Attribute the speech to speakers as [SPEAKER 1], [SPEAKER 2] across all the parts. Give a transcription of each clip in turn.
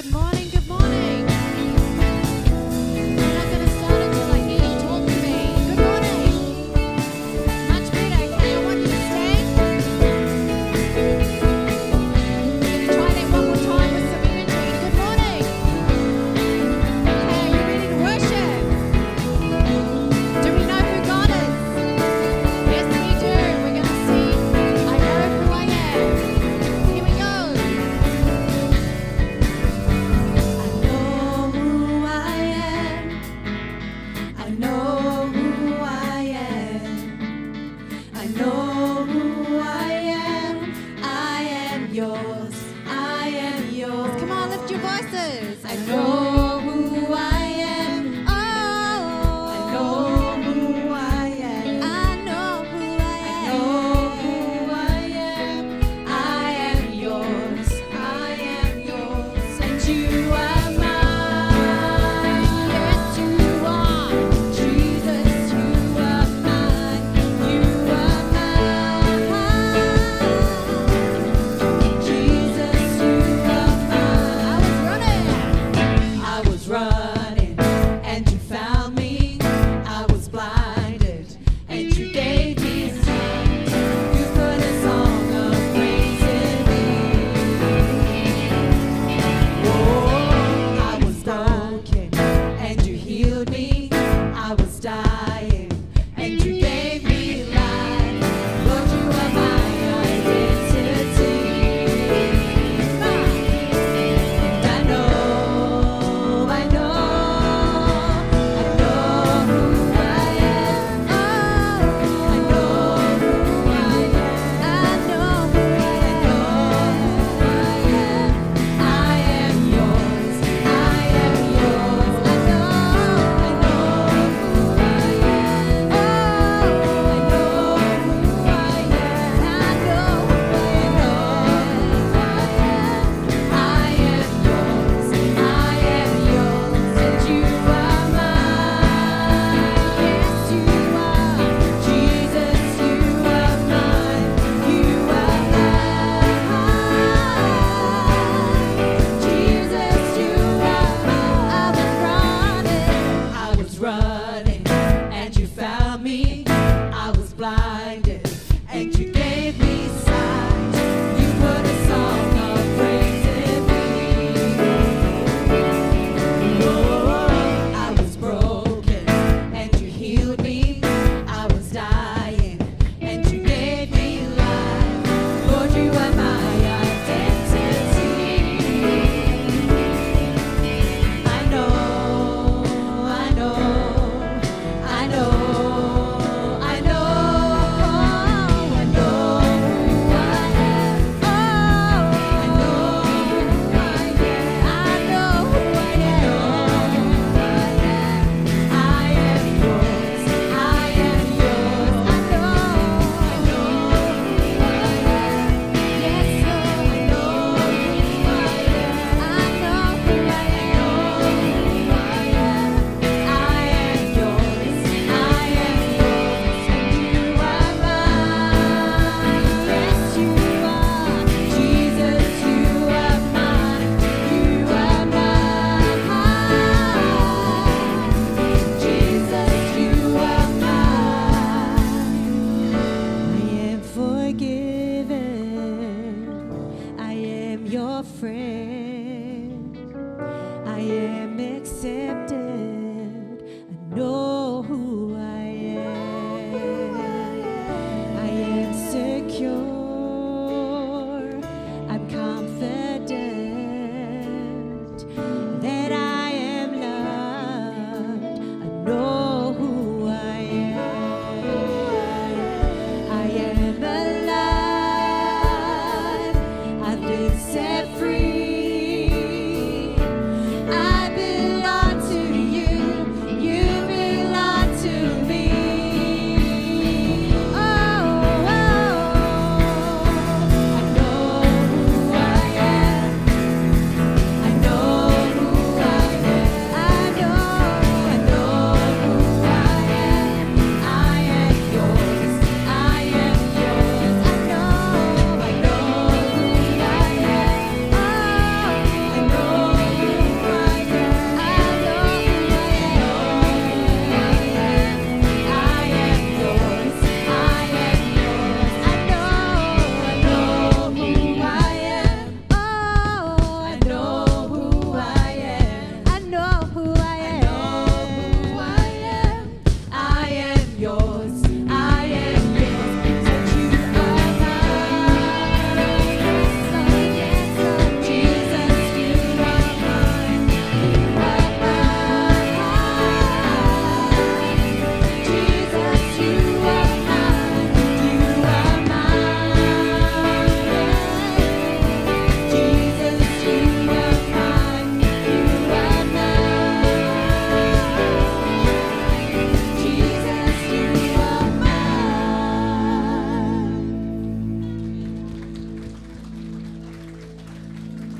[SPEAKER 1] Good morning, good morning. I'm not going to start until I hear you talk to me. Good morning. Much better. Okay, I want you to stand. Can you try that one more time with some energy? Good morning. Okay, are you ready to worship? Do we know who God is? Yes, we do. We're going to sing, I know who I am. Here we go.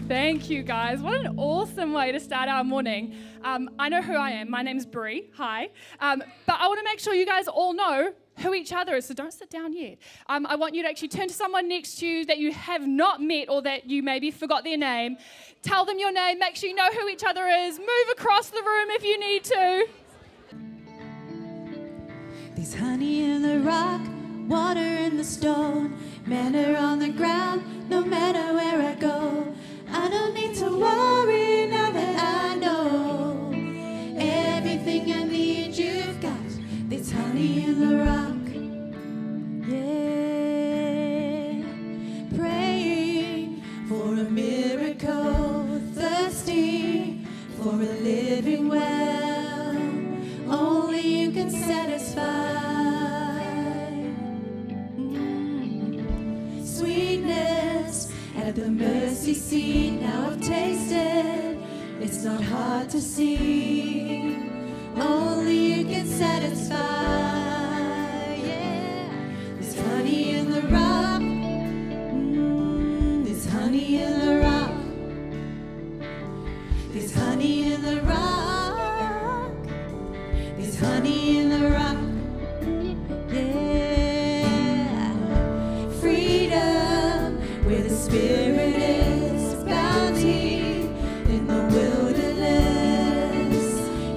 [SPEAKER 2] Thank you, guys. What an awesome way to start our morning. I know who I am. My name's Bree. Hi. But I want to make sure you guys all know who each other is, so don't sit down yet. I want you to actually turn to someone next to you that you have not met or that you maybe forgot their name. Tell them your name. Make sure you know who each other is. Move across the room if you need to.
[SPEAKER 1] There's honey in the rock, water in the stone, manna on the ground, no matter where I go. I don't need to worry now that I know everything I need you've got. There's honey in the rock, yeah. Praying for a miracle, thirsty for a living well. Only you can satisfy. Sweetness at the mercy seat, now I've tasted. It's not hard to see. Only you can satisfy. Yeah, there's honey in the rock. There's honey in the rock. There's honey in the rock. There's honey in the rock. Yeah, freedom where the Spirit is, bounty in the wilderness.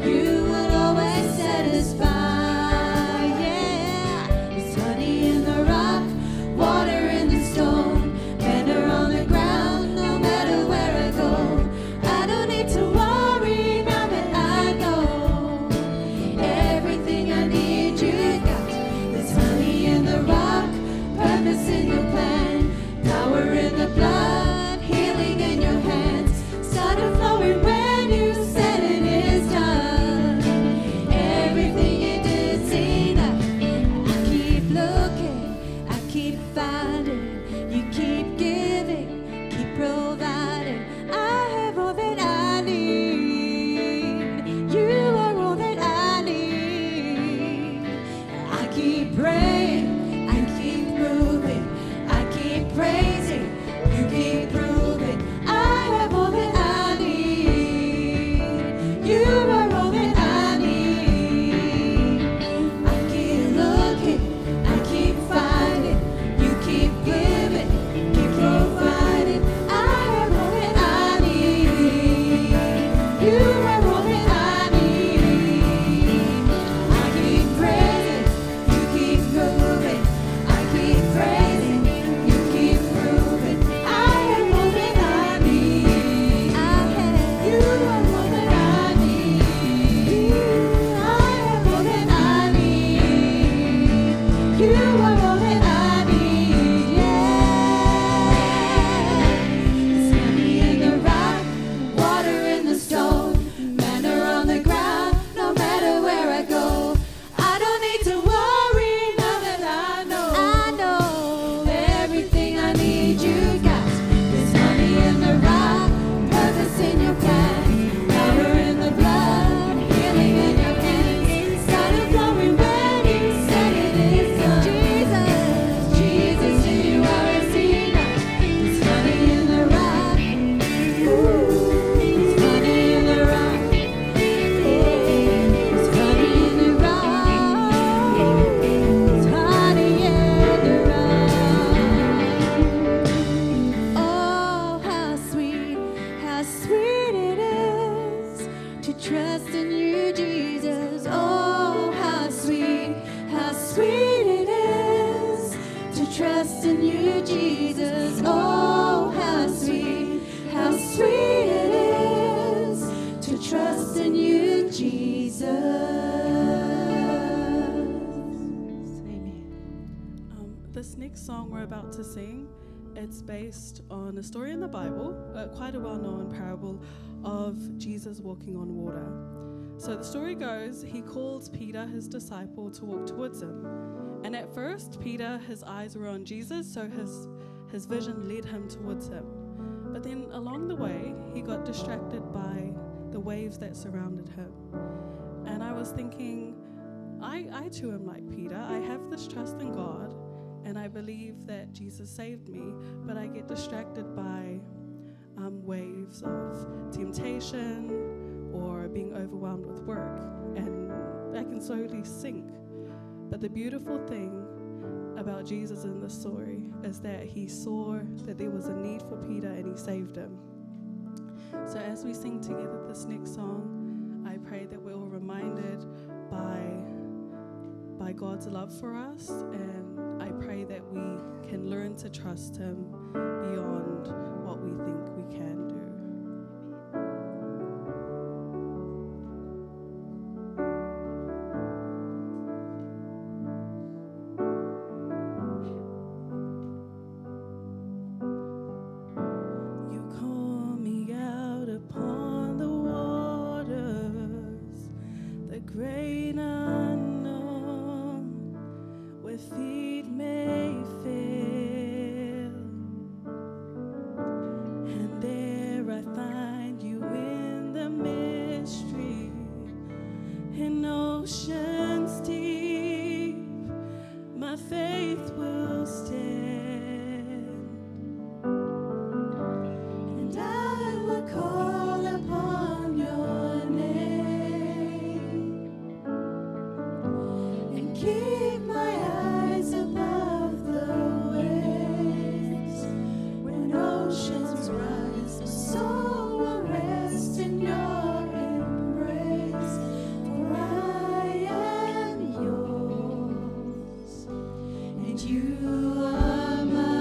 [SPEAKER 1] You will always satisfy. Yeah, there's honey in the rock, water in the stone, manna on the ground, no matter where I go. I don't need to worry now that I know everything I need you got. There's honey in the rock, purpose in your plan, power in the blood, healing in your hands. Started flowing when you said it is done. Everything you did's enough. I keep looking, I keep finding. You keep giving, keep providing. I have all that I need. You are all that I need. I keep praying, I keep moving, I keep praising, you keep proving. I have all that I need. You are all that I need. I keep looking, I keep finding, you keep giving, keep providing. I have all that I need. You are all that I need. I keep praising, you keep moving, I keep praising, you keep proving. I have all that I need. I have. You are all that I need. I have all that I need. You are all that I need. Yeah. There's honey in the rock, water in the stone, manna on the ground, no matter where I go. I don't need to worry now that I know everything I need you got. There's honey in the rock, purpose in your plan, power in the blood, healing in your hands. Started flowing when you said it is done. Jesus, Jesus, you are enough. There's honey in the rock. Ooh, there's honey in the rock. There's honey in the rock. There's honey in the rock. Oh, how sweet it is to trust in you, Jesus. Oh, how sweet it is to trust in you, Jesus. Oh, how sweet it is to trust in you, Jesus. Amen.
[SPEAKER 3] This next song we're about to sing, it's based on a story in the Bible, quite a well-known parable of Jesus walking on water. So the story goes, he calls Peter, his disciple, to walk towards him. And at first, Peter, his eyes were on Jesus, so his vision led him towards him. But then along the way, he got distracted by the waves that surrounded him. And I was thinking, I too am like Peter. I have this trust in God, and I believe that Jesus saved me, but I get distracted by waves of temptation or being overwhelmed with work, and that can slowly sink. But the beautiful thing about Jesus in this story is that he saw that there was a need for Peter and he saved him. So as we sing together this next song, I pray that we're all reminded by God's love for us, and I pray that we can learn to trust him beyond what we think we can do.
[SPEAKER 4] Great unknown, where feet may fail, and there I find you in the mystery, in oceans deep, my faith will stand, and I will call upon your name. Keep my eyes above the waves. When oceans rise, my soul will rest in your embrace. For I am yours, and you are mine.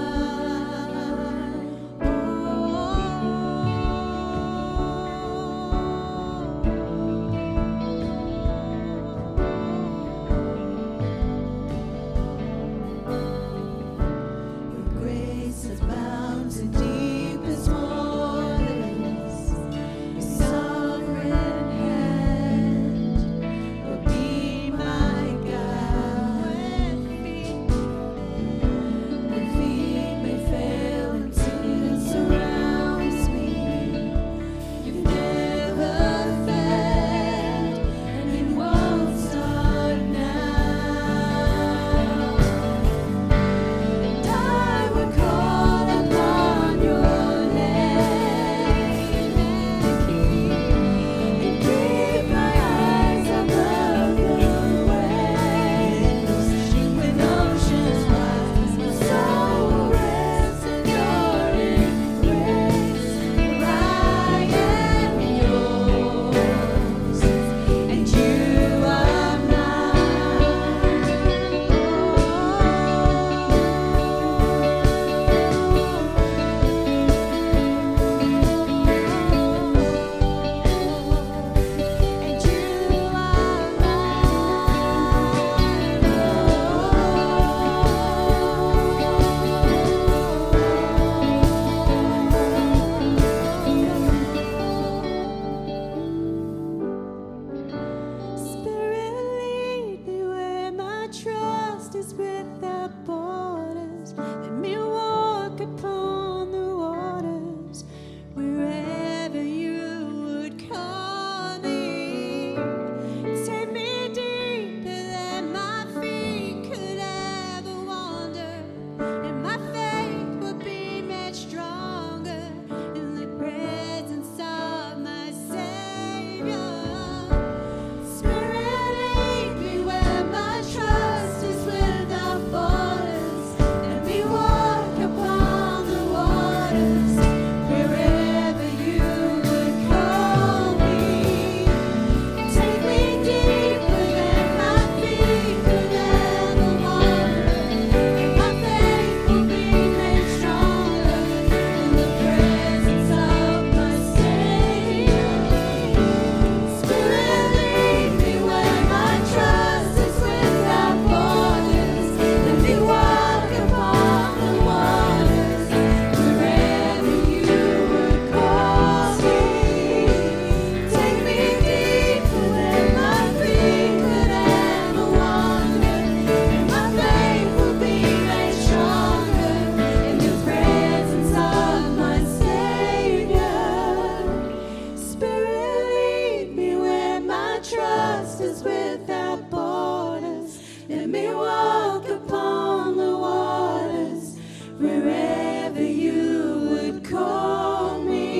[SPEAKER 4] Wherever you would call me.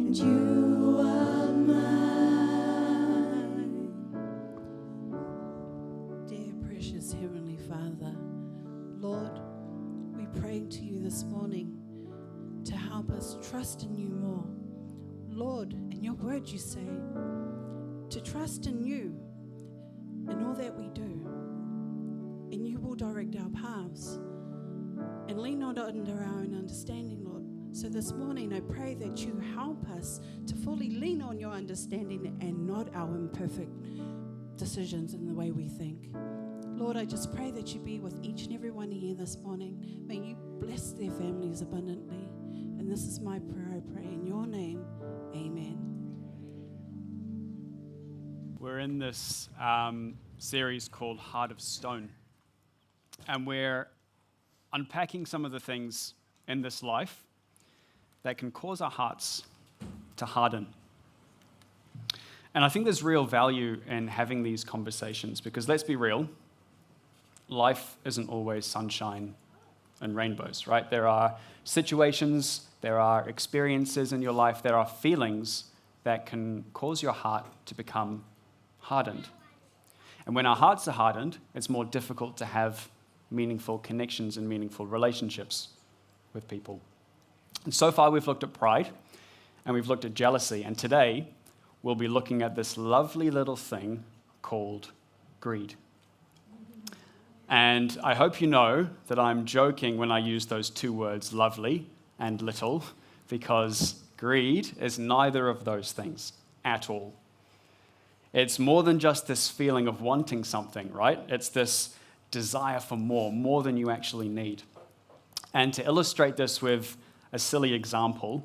[SPEAKER 4] and you are mine.
[SPEAKER 5] Dear precious Heavenly Father, Lord, we pray to you this morning to help us trust in you more. Lord, in your word you say to trust in you in all that we do, and you will direct our paths, and lean not under our own understanding, Lord. So this morning I pray that you help us to fully lean on your understanding and not our imperfect decisions in the way we think. Lord, I just pray that you be with each and every one here this morning. May you bless their families abundantly. And this is my prayer, I pray in your name. Amen.
[SPEAKER 6] We're in this series called Heart of Stone. And we're unpacking some of the things in this life that can cause our hearts to harden. And I think there's real value in having these conversations because let's be real, life isn't always sunshine and rainbows, right? There are situations, there are experiences in your life, there are feelings that can cause your heart to become hardened. And when our hearts are hardened, it's more difficult to have meaningful connections and meaningful relationships with people. And so far we've looked at pride and we've looked at jealousy, and today we'll be looking at this lovely little thing called greed. And I hope you know that I'm joking when I use those two words, lovely and little, because greed is neither of those things at all. It's more than just this feeling of wanting something, right? It's this desire for more than you actually need. And to illustrate this with a silly example,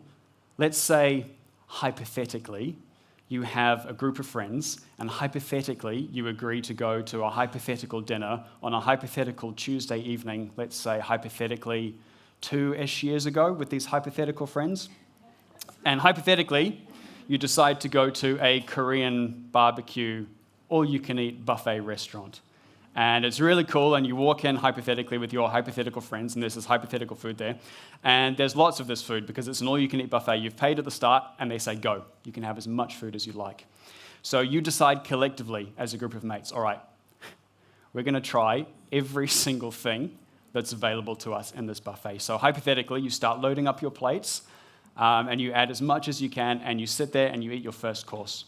[SPEAKER 6] let's say, hypothetically, you have a group of friends, and hypothetically, you agree to go to a hypothetical dinner on a hypothetical Tuesday evening, let's say hypothetically 2-ish years ago with these hypothetical friends. And hypothetically, you decide to go to a Korean barbecue, all-you-can-eat buffet restaurant. And it's really cool, and you walk in hypothetically with your hypothetical friends, and there's this hypothetical food there. And there's lots of this food because it's an all-you-can-eat buffet. You've paid at the start, and they say, go. You can have as much food as you like. So you decide collectively as a group of mates, all right, we're going to try every single thing that's available to us in this buffet. So hypothetically, you start loading up your plates, and you add as much as you can, and you sit there and you eat your first course.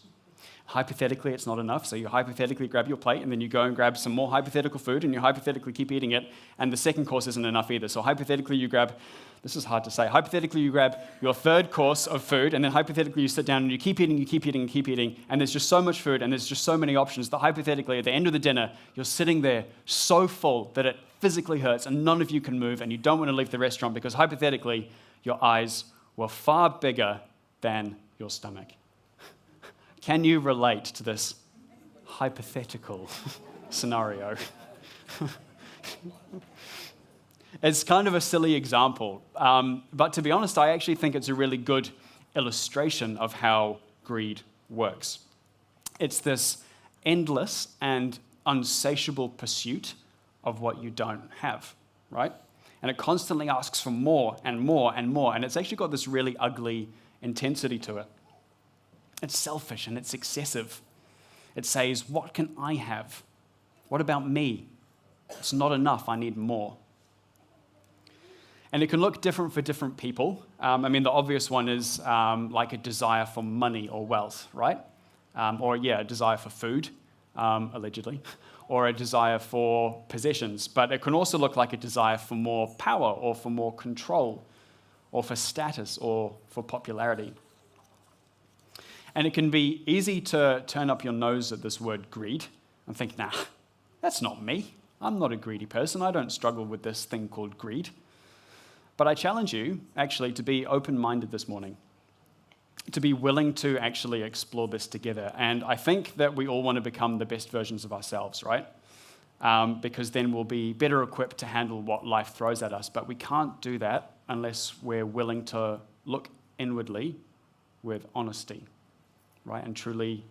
[SPEAKER 6] Hypothetically, it's not enough, so you hypothetically grab your plate, and then you go and grab some more hypothetical food, and you hypothetically keep eating it, and the second course isn't enough either. So hypothetically, you grab, this is hard to say, hypothetically, you grab your third course of food, and then hypothetically, you sit down, and you keep eating, you keep eating, and keep eating, and there's just so much food, and there's just so many options that hypothetically, at the end of the dinner, you're sitting there so full that it physically hurts, and none of you can move, and you don't want to leave the restaurant because hypothetically, your eyes were far bigger than your stomach. Can you relate to this hypothetical scenario? It's kind of a silly example, but to be honest, I actually think it's a really good illustration of how greed works. It's this endless and unsatiable pursuit of what you don't have, right? And it constantly asks for more and more and more, and it's actually got this really ugly intensity to it. It's selfish and it's excessive. It says, what can I have? What about me? It's not enough, I need more. And it can look different for different people. The obvious one is like a desire for money or wealth, right? A desire for food, allegedly, or a desire for possessions. But it can also look like a desire for more power or for more control or for status or for popularity. And it can be easy to turn up your nose at this word greed and think, nah, that's not me. I'm not a greedy person. I don't struggle with this thing called greed. But I challenge you, actually, to be open-minded this morning, to be willing to actually explore this together. And I think that we all want to become the best versions of ourselves, right? Because then we'll be better equipped to handle what life throws at us. But we can't do that unless we're willing to look inwardly with honesty, right? And truly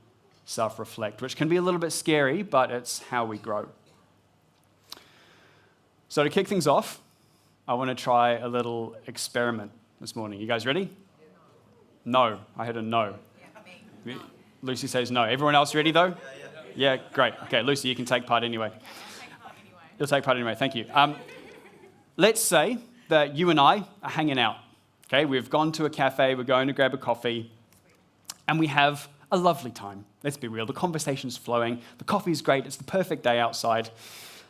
[SPEAKER 6] self-reflect, which can be a little bit scary, but it's how we grow. So to kick things off, I want to try a little experiment this morning. You guys ready? No. I heard a no. Lucy says no. Everyone else ready, though? Yeah, great. Okay, Lucy, you can take part anyway. You'll take part anyway. Thank you. Let's say that you and I are hanging out. Okay, we've gone to a cafe, we're going to grab a coffee, and we have a lovely time. Let's be real. The conversation's flowing. The coffee's great. It's the perfect day outside.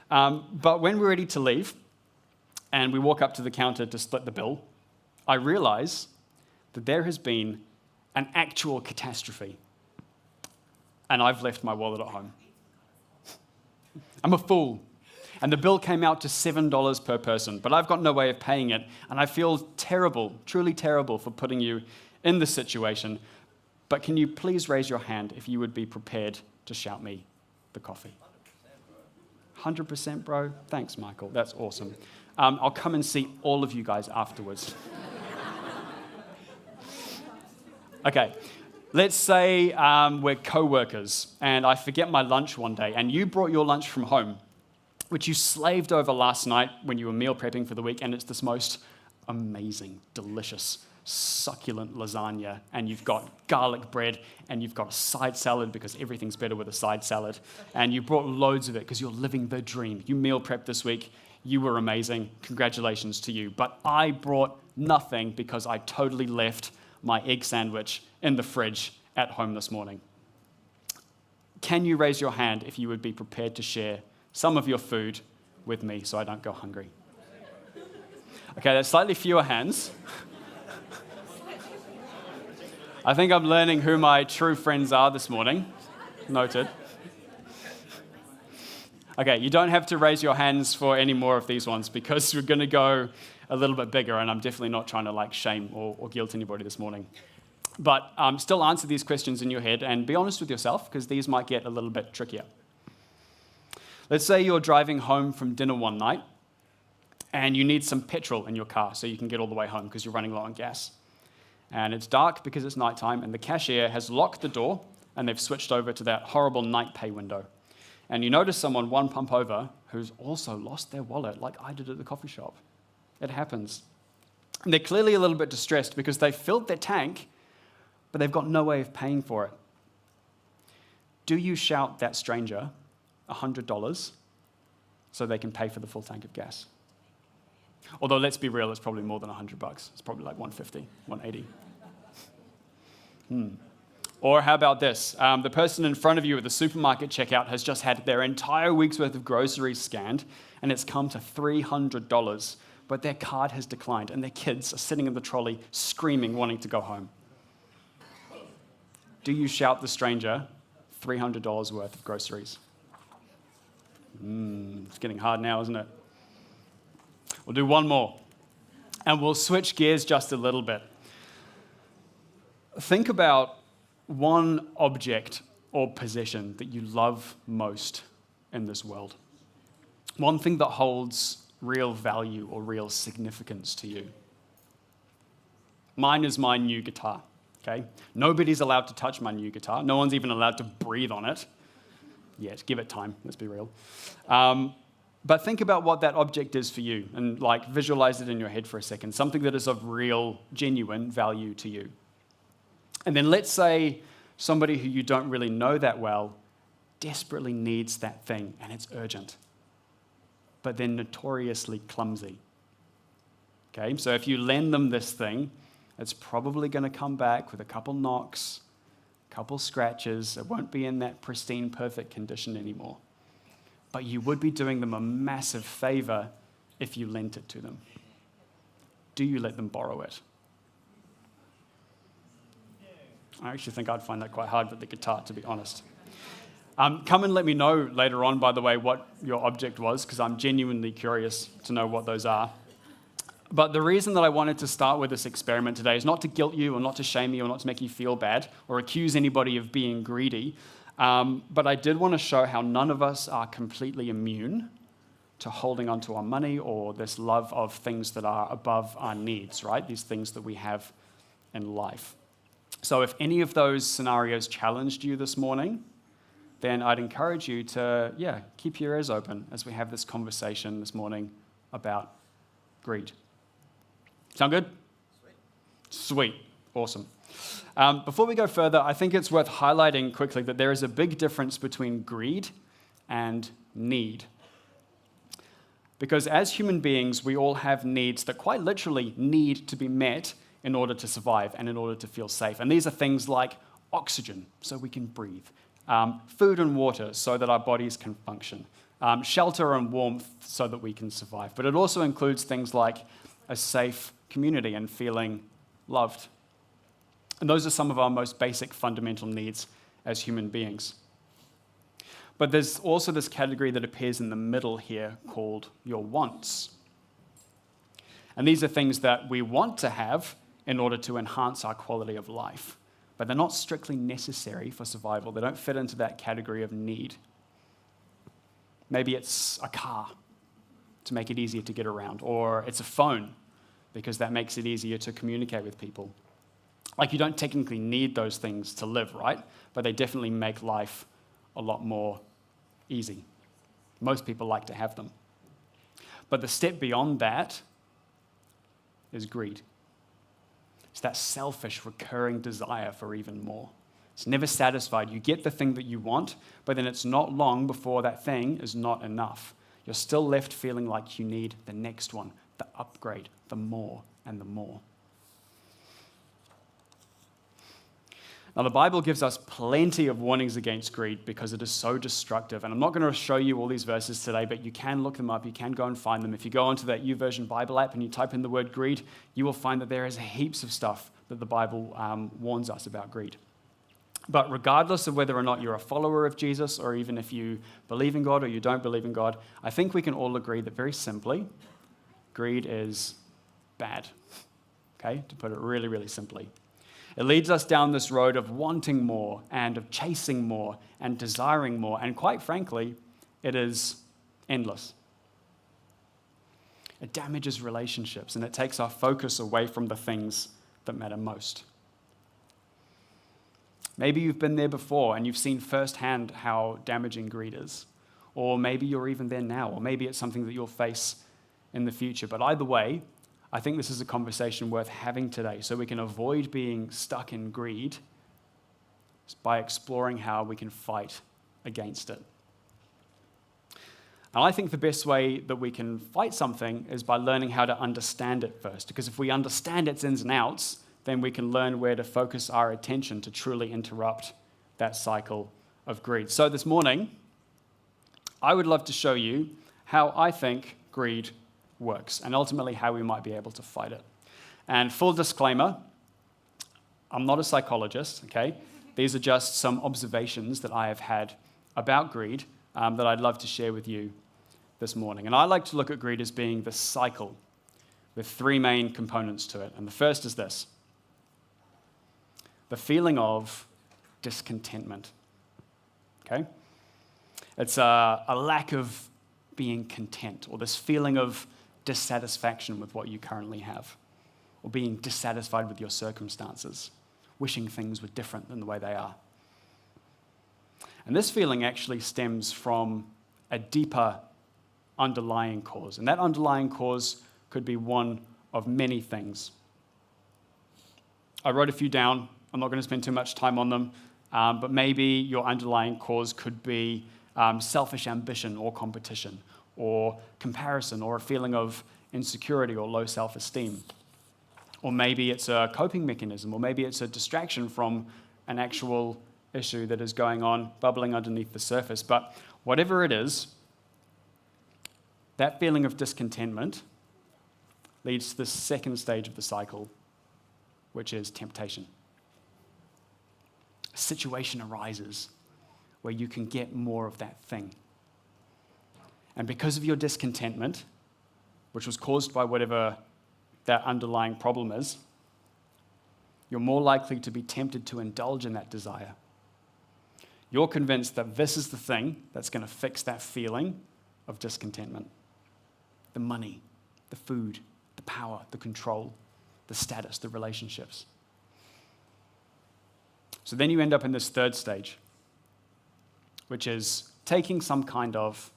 [SPEAKER 6] But when we're ready to leave, and we walk up to the counter to split the bill, I realize that there has been an actual catastrophe, and I've left my wallet at home. I'm a fool. And the bill came out to $7 per person, but I've got no way of paying it, and I feel terrible, truly terrible for putting you in this situation. But can you please raise your hand if you would be prepared to shout me the coffee? 100%, bro? Thanks, Michael. That's awesome. I'll come and see all of you guys afterwards. Okay. Let's say we're co-workers and I forget my lunch one day and you brought your lunch from home, which you slaved over last night when you were meal prepping for the week, and it's this most amazing, delicious, succulent lasagna, and you've got garlic bread and you've got a side salad because everything's better with a side salad, and you brought loads of it because you're living the dream. You meal prepped this week. You were amazing. Congratulations to you. But I brought nothing because I totally left my egg sandwich in the fridge at home this morning. Can you raise your hand if you would be prepared to share some of your food with me so I don't go hungry? Okay, there's slightly fewer hands. I think I'm learning who my true friends are this morning. Noted. Okay, you don't have to raise your hands for any more of these ones because we're going to go a little bit bigger, and I'm definitely not trying to shame or guilt anybody this morning. But still answer these questions in your head and be honest with yourself because these might get a little bit trickier. Let's say you're driving home from dinner one night and you need some petrol in your car so you can get all the way home because you're running low on gas. And it's dark because it's nighttime and the cashier has locked the door and they've switched over to that horrible night pay window. And you notice someone one pump over who's also lost their wallet like I did at the coffee shop. It happens. And they're clearly a little bit distressed because they've filled their tank, but they've got no way of paying for it. Do you shout that stranger $100 so they can pay for the full tank of gas? Although, let's be real, it's probably more than $100. It's probably like $150, $180. Or how about this? The person in front of you at the supermarket checkout has just had their entire week's worth of groceries scanned, and it's come to $300. But their card has declined, and their kids are sitting in the trolley screaming, wanting to go home. Do you shout the stranger $300 worth of groceries? It's getting hard now, isn't it? We'll do one more, and we'll switch gears just a little bit. Think about one object or possession that you love most in this world. One thing that holds real value or real significance to you. Mine is my new guitar, okay? Nobody's allowed to touch my new guitar. No one's even allowed to breathe on it. Yet, give it time, let's be real. But think about what that object is for you and visualize it in your head for a second, something that is of real, genuine value to you. And then let's say somebody who you don't really know that well desperately needs that thing and it's urgent, but they're notoriously clumsy. Okay, so if you lend them this thing, it's probably going to come back with a couple knocks, a couple scratches. It won't be in that pristine, perfect condition anymore. But you would be doing them a massive favor if you lent it to them. Do you let them borrow it? I actually think I'd find that quite hard with the guitar, to be honest. Come and let me know later on, by the way, what your object was, because I'm genuinely curious to know what those are. But the reason that I wanted to start with this experiment today is not to guilt you or not to shame you or not to make you feel bad or accuse anybody of being greedy. But I did want to show how none of us are completely immune to holding onto our money or this love of things that are above our needs, right? These things that we have in life. So if any of those scenarios challenged you this morning, then I'd encourage you to, keep your ears open as we have this conversation this morning about greed. Sound good? Sweet. Awesome. Before we go further, I think it's worth highlighting quickly that there is a big difference between greed and need. Because as human beings, we all have needs that quite literally need to be met in order to survive and in order to feel safe. And these are things like oxygen, so we can breathe, food and water, so that our bodies can function, shelter and warmth, so that we can survive. But it also includes things like a safe community and feeling loved. And those are some of our most basic fundamental needs as human beings. But there's also this category that appears in the middle here called your wants. And these are things that we want to have in order to enhance our quality of life. But they're not strictly necessary for survival. They don't fit into that category of need. Maybe it's a car to make it easier to get around, or it's a phone because that makes it easier to communicate with people. Like, you don't technically need those things to live, right? But they definitely make life a lot more easy. Most people like to have them. But the step beyond that is greed. It's that selfish, recurring desire for even more. It's never satisfied. You get the thing that you want, but then it's not long before that thing is not enough. You're still left feeling like you need the next one, the upgrade, the more and the more. Now, the Bible gives us plenty of warnings against greed because it is so destructive. And I'm not going to show you all these verses today, but you can look them up. You can go and find them. If you go onto that YouVersion Bible app and you type in the word greed, you will find that there is heaps of stuff that the Bible warns us about greed. But regardless of whether or not you're a follower of Jesus, or even if you believe in God or you don't believe in God, I think we can all agree that very simply, greed is bad. Okay, to put it really, really simply. It leads us down this road of wanting more and of chasing more and desiring more. And quite frankly, it is endless. It damages relationships and it takes our focus away from the things that matter most. Maybe you've been there before and you've seen firsthand how damaging greed is. Or maybe you're even there now. Or maybe it's something that you'll face in the future. But either way, I think this is a conversation worth having today so we can avoid being stuck in greed by exploring how we can fight against it. And I think the best way that we can fight something is by learning how to understand it first. Because if we understand its ins and outs, then we can learn where to focus our attention to truly interrupt that cycle of greed. So this morning, I would love to show you how I think greed works and ultimately how we might be able to fight it. And full disclaimer, I'm not a psychologist, okay? These are just some observations that I have had about greed that I'd love to share with you this morning. And I like to look at greed as being this cycle with three main components to it. And the first is this: the feeling of discontentment, okay? It's a lack of being content, or this feeling of dissatisfaction with what you currently have, or being dissatisfied with your circumstances, wishing things were different than the way they are. And this feeling actually stems from a deeper underlying cause, and that underlying cause could be one of many things. I wrote a few down. I'm not going to spend too much time on them, but maybe your underlying cause could be selfish ambition or competition, or comparison, or a feeling of insecurity or low self-esteem. Or maybe it's a coping mechanism, or maybe it's a distraction from an actual issue that is going on, bubbling underneath the surface. But whatever it is, that feeling of discontentment leads to the second stage of the cycle, which is temptation. A situation arises where you can get more of that thing. And because of your discontentment, which was caused by whatever that underlying problem is, you're more likely to be tempted to indulge in that desire. You're convinced that this is the thing that's going to fix that feeling of discontentment. The money, the food, the power, the control, the status, the relationships. So then you end up in this third stage, which is taking some kind of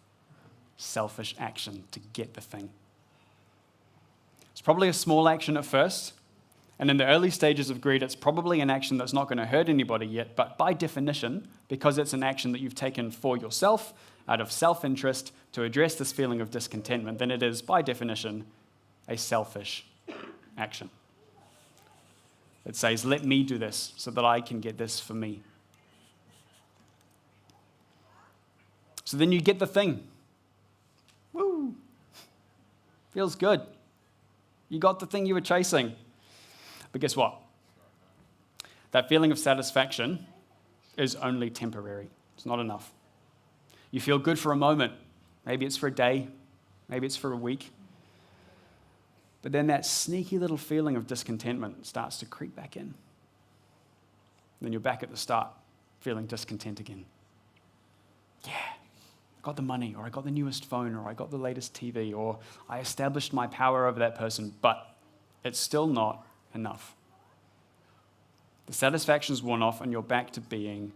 [SPEAKER 6] selfish action to get the thing. It's probably a small action at first, And in the early stages of greed, it's probably an action that's not going to hurt anybody yet, but by definition, because it's an action that you've taken for yourself, out of self-interest, to address this feeling of discontentment, then it is, by definition, a selfish action. It says, let me do this so that I can get this for me. So then you get the thing. Woo! Feels good. You got the thing you were chasing. But guess what? That feeling of satisfaction is only temporary. It's not enough. You feel good for a moment. Maybe it's for a day. Maybe it's for a week. But then that sneaky little feeling of discontentment starts to creep back in. Then you're back at the start, feeling discontent again. Yeah, I got the money, or I got the newest phone, or I got the latest TV, or I established my power over that person, but it's still not enough. The satisfaction's worn off and you're back to being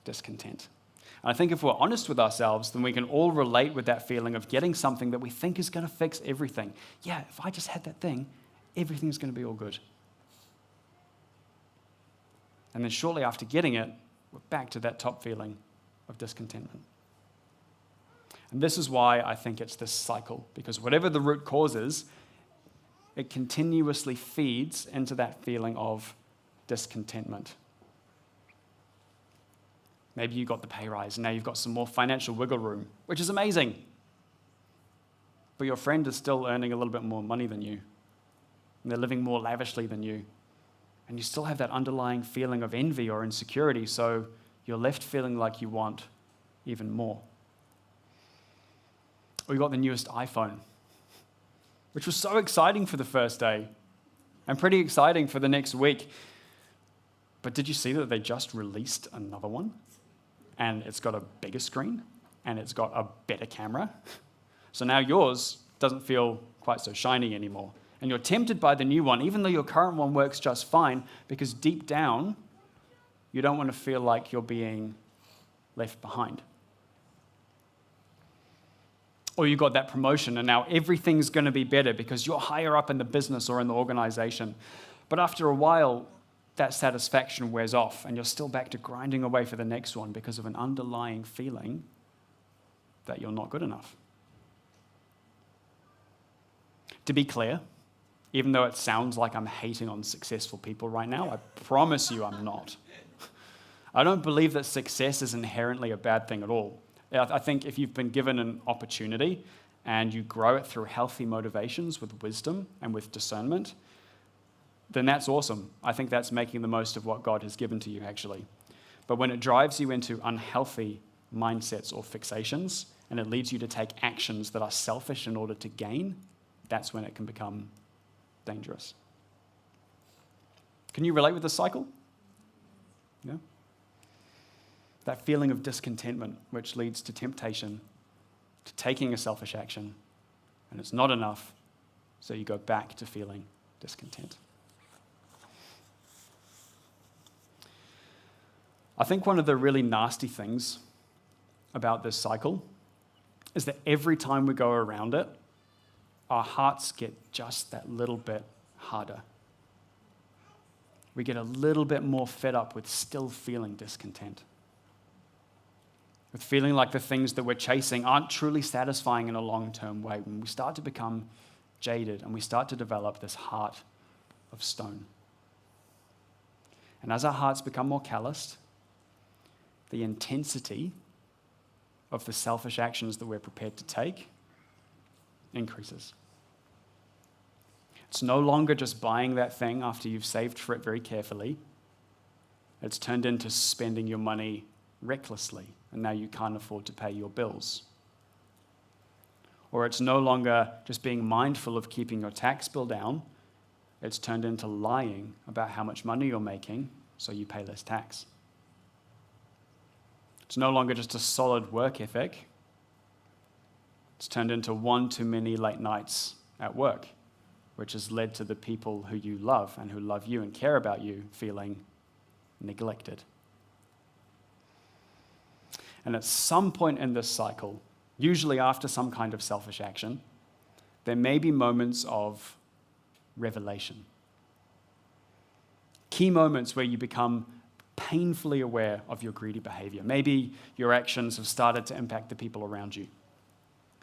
[SPEAKER 6] discontent. And I think if we're honest with ourselves, then we can all relate with that feeling of getting something that we think is going to fix everything. Yeah, if I just had that thing, everything's going to be all good. And then shortly after getting it, we're back to that top feeling of discontentment. And this is why I think it's this cycle, because whatever the root cause is, it continuously feeds into that feeling of discontentment. Maybe you got the pay rise, and now you've got some more financial wiggle room, which is amazing. But your friend is still earning a little bit more money than you, and they're living more lavishly than you. And you still have that underlying feeling of envy or insecurity, so you're left feeling like you want even more. Or you got the newest iPhone, which was so exciting for the first day, and pretty exciting for the next week. But did you see that they just released another one? And it's got a bigger screen, and it's got a better camera. So now yours doesn't feel quite so shiny anymore. And you're tempted by the new one, even though your current one works just fine, because deep down, you don't want to feel like you're being left behind. Or you got that promotion, and now everything's going to be better because you're higher up in the business or in the organization. But after a while, that satisfaction wears off, and you're still back to grinding away for the next one because of an underlying feeling that you're not good enough. To be clear, even though it sounds like I'm hating on successful people right now, I promise you I'm not. I don't believe that success is inherently a bad thing at all. I think if you've been given an opportunity and you grow it through healthy motivations with wisdom and with discernment, then that's awesome. I think that's making the most of what God has given to you, actually. But when it drives you into unhealthy mindsets or fixations, and it leads you to take actions that are selfish in order to gain, that's when it can become dangerous. Can you relate with this cycle? Yeah? That feeling of discontentment, which leads to temptation, to taking a selfish action, and it's not enough, so you go back to feeling discontent. I think one of the really nasty things about this cycle is that every time we go around it, our hearts get just that little bit harder. We get a little bit more fed up with still feeling discontent, with feeling like the things that we're chasing aren't truly satisfying in a long-term way, when we start to become jaded and we start to develop this heart of stone. And as our hearts become more calloused, the intensity of the selfish actions that we're prepared to take increases. It's no longer just buying that thing after you've saved for it very carefully. It's turned into spending your money recklessly, and now you can't afford to pay your bills. Or it's no longer just being mindful of keeping your tax bill down. It's turned into lying about how much money you're making so you pay less tax. It's no longer just a solid work ethic. It's turned into one too many late nights at work, which has led to the people who you love and who love you and care about you feeling neglected. And at some point in this cycle, usually after some kind of selfish action, there may be moments of revelation. Key moments where you become painfully aware of your greedy behavior. Maybe your actions have started to impact the people around you.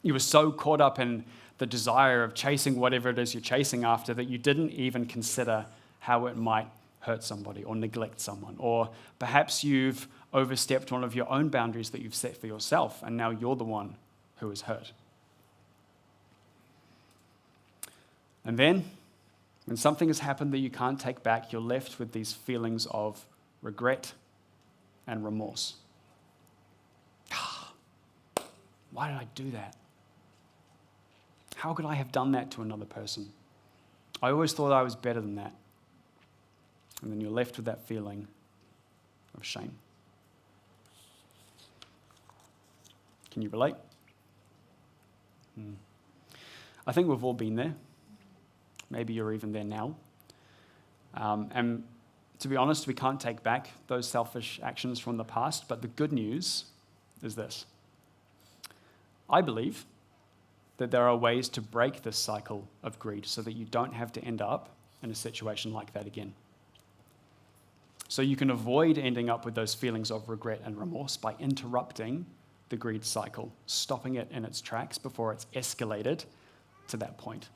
[SPEAKER 6] You were so caught up in the desire of chasing whatever it is you're chasing after that you didn't even consider how it might hurt somebody or neglect someone. Or perhaps you've overstepped one of your own boundaries that you've set for yourself, and now you're the one who is hurt. And then, when something has happened that you can't take back, you're left with these feelings of regret and remorse. Why did I do that? How could I have done that to another person? I always thought I was better than that. And then you're left with that feeling of shame. Can you relate? I think we've all been there. Maybe you're even there now. And to be honest, we can't take back those selfish actions from the past, but the good news is this. I believe that there are ways to break this cycle of greed so that you don't have to end up in a situation like that again. So you can avoid ending up with those feelings of regret and remorse by interrupting the greed cycle, stopping it in its tracks before it's escalated to that point.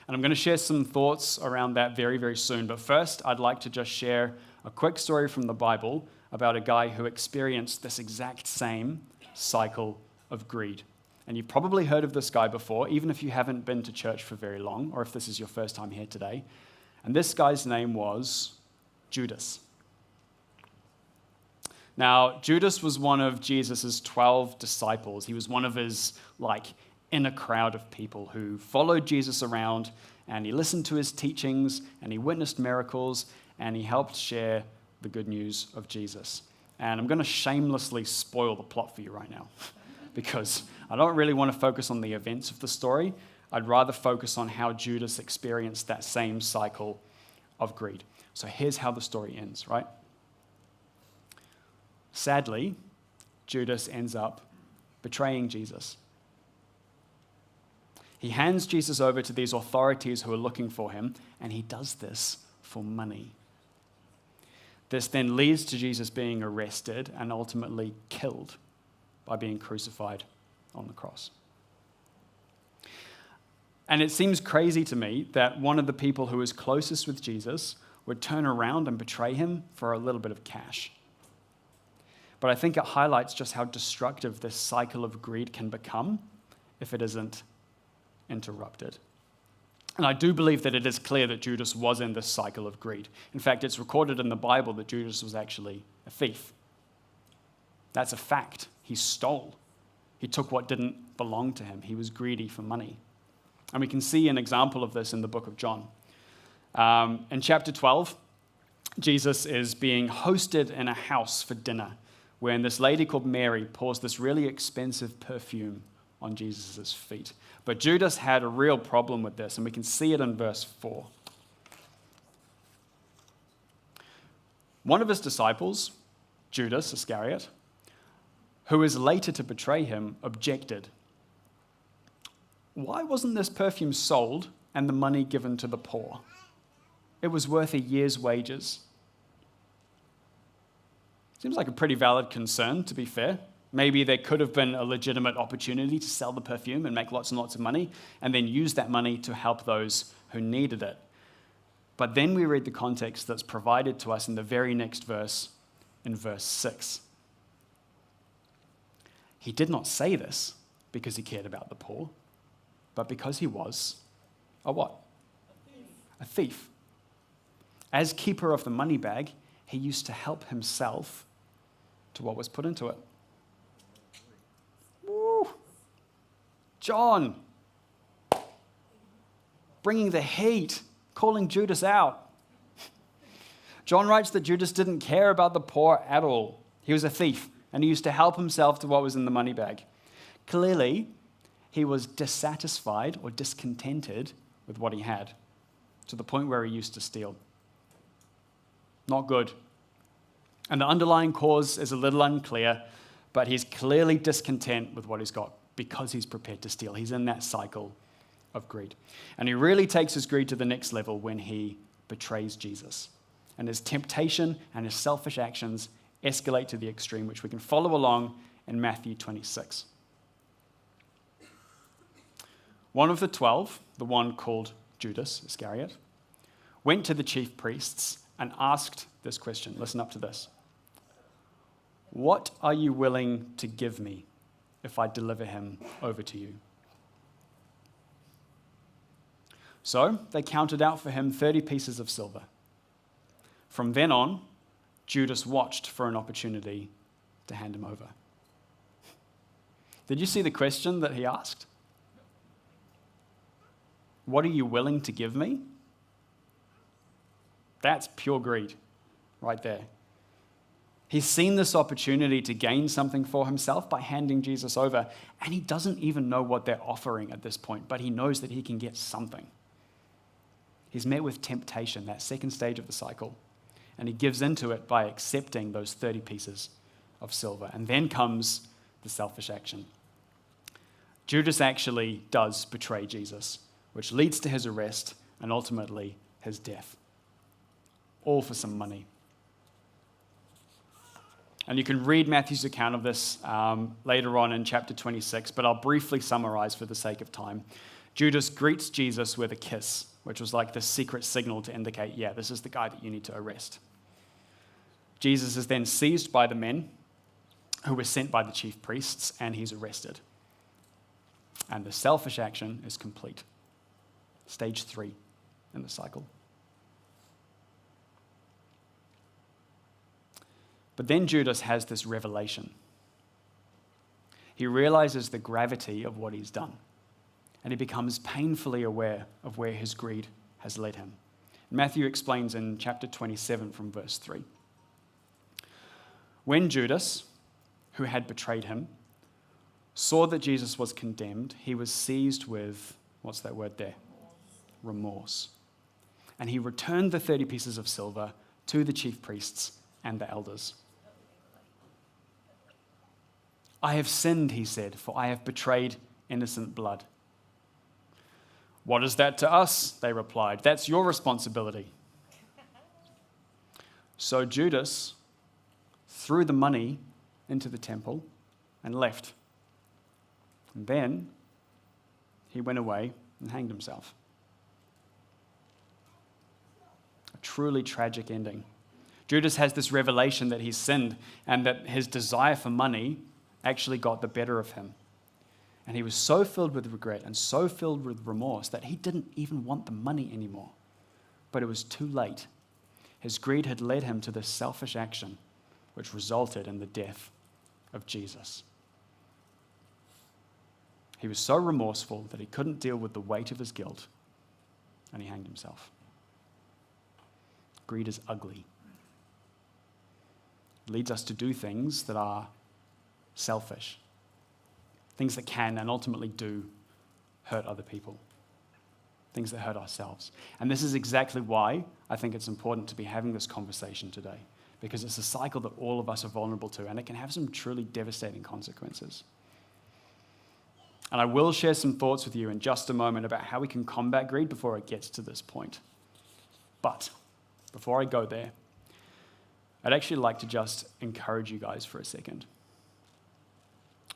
[SPEAKER 6] And I'm going to share some thoughts around that very, very soon. But first, I'd like to just share a quick story from the Bible about a guy who experienced this exact same cycle of greed. And you've probably heard of this guy before, even if you haven't been to church for very long, or if this is your first time here today. And this guy's name was Judas. Now, Judas was one of Jesus' 12 disciples. He was one of his, inner crowd of people who followed Jesus around, and he listened to his teachings, and he witnessed miracles, and he helped share the good news of Jesus. And I'm going to shamelessly spoil the plot for you right now, because I don't really want to focus on the events of the story. I'd rather focus on how Judas experienced that same cycle of greed. So here's how the story ends, right? Sadly, Judas ends up betraying Jesus. He hands Jesus over to these authorities who are looking for him, and he does this for money. This then leads to Jesus being arrested and ultimately killed by being crucified on the cross. And it seems crazy to me that one of the people who was closest with Jesus would turn around and betray him for a little bit of cash. But I think it highlights just how destructive this cycle of greed can become if it isn't interrupted. And I do believe that it is clear that Judas was in this cycle of greed. In fact, it's recorded in the Bible that Judas was actually a thief. That's a fact. He stole. He took what didn't belong to him. He was greedy for money. And we can see an example of this in the book of John. In chapter 12, Jesus is being hosted in a house for dinner, when this lady called Mary pours this really expensive perfume on Jesus' feet. But Judas had a real problem with this, and we can see it in verse 4. One of his disciples, Judas Iscariot, who is later to betray him, objected. Why wasn't this perfume sold and the money given to the poor? It was worth a year's wages. Seems like a pretty valid concern, to be fair. Maybe there could have been a legitimate opportunity to sell the perfume and make lots and lots of money, and then use that money to help those who needed it. But then we read the context that's provided to us in the very next verse, in verse 6. He did not say this because he cared about the poor, but because he was a what? A thief. As keeper of the money bag, he used to help himself to what was put into it. Woo. John, bringing the heat, calling Judas out. John writes that Judas didn't care about the poor at all. He was a thief, and he used to help himself to what was in the money bag. Clearly, he was dissatisfied or discontented with what he had, to the point where he used to steal. Not good. And the underlying cause is a little unclear, but he's clearly discontent with what he's got because he's prepared to steal. He's in that cycle of greed. And he really takes his greed to the next level when he betrays Jesus. And his temptation and his selfish actions escalate to the extreme, which we can follow along in Matthew 26. One of the 12, the one called Judas Iscariot, went to the chief priests and asked this question. Listen up to this. What are you willing to give me if I deliver him over to you? So they counted out for him 30 pieces of silver. From then on, Judas watched for an opportunity to hand him over. Did you see the question that he asked? What are you willing to give me? That's pure greed right there. He's seen this opportunity to gain something for himself by handing Jesus over, and he doesn't even know what they're offering at this point, but he knows that he can get something. He's met with temptation, that second stage of the cycle, and he gives into it by accepting those 30 pieces of silver. And then comes the selfish action. Judas actually does betray Jesus, which leads to his arrest and ultimately his death. All for some money. And you can read Matthew's account of this later on in chapter 26, but I'll briefly summarize for the sake of time. Judas greets Jesus with a kiss, which was like the secret signal to indicate, yeah, this is the guy that you need to arrest. Jesus is then seized by the men who were sent by the chief priests, and he's arrested. And the selfish action is complete. Stage 3 in the cycle. But then Judas has this revelation. He realizes the gravity of what he's done, and he becomes painfully aware of where his greed has led him. Matthew explains in chapter 27 from verse 3. When Judas, who had betrayed him, saw that Jesus was condemned, he was seized with, what's that word there? Remorse. And he returned the 30 pieces of silver to the chief priests and the elders. I have sinned, he said, for I have betrayed innocent blood. What is that to us? They replied. That's your responsibility. So Judas threw the money into the temple and left. And then he went away and hanged himself. A truly tragic ending. Judas has this revelation that he's sinned and that his desire for money actually got the better of him. And he was so filled with regret and so filled with remorse that he didn't even want the money anymore. But it was too late. His greed had led him to this selfish action, which resulted in the death of Jesus. He was so remorseful that he couldn't deal with the weight of his guilt, and he hanged himself. Greed is ugly. It leads us to do things that are selfish, things that can and ultimately do hurt other people, things that hurt ourselves. And this is exactly why I think it's important to be having this conversation today, because it's a cycle that all of us are vulnerable to, and it can have some truly devastating consequences. And I will share some thoughts with you in just a moment about how we can combat greed before it gets to this point. But before I go there, I'd actually like to just encourage you guys for a second.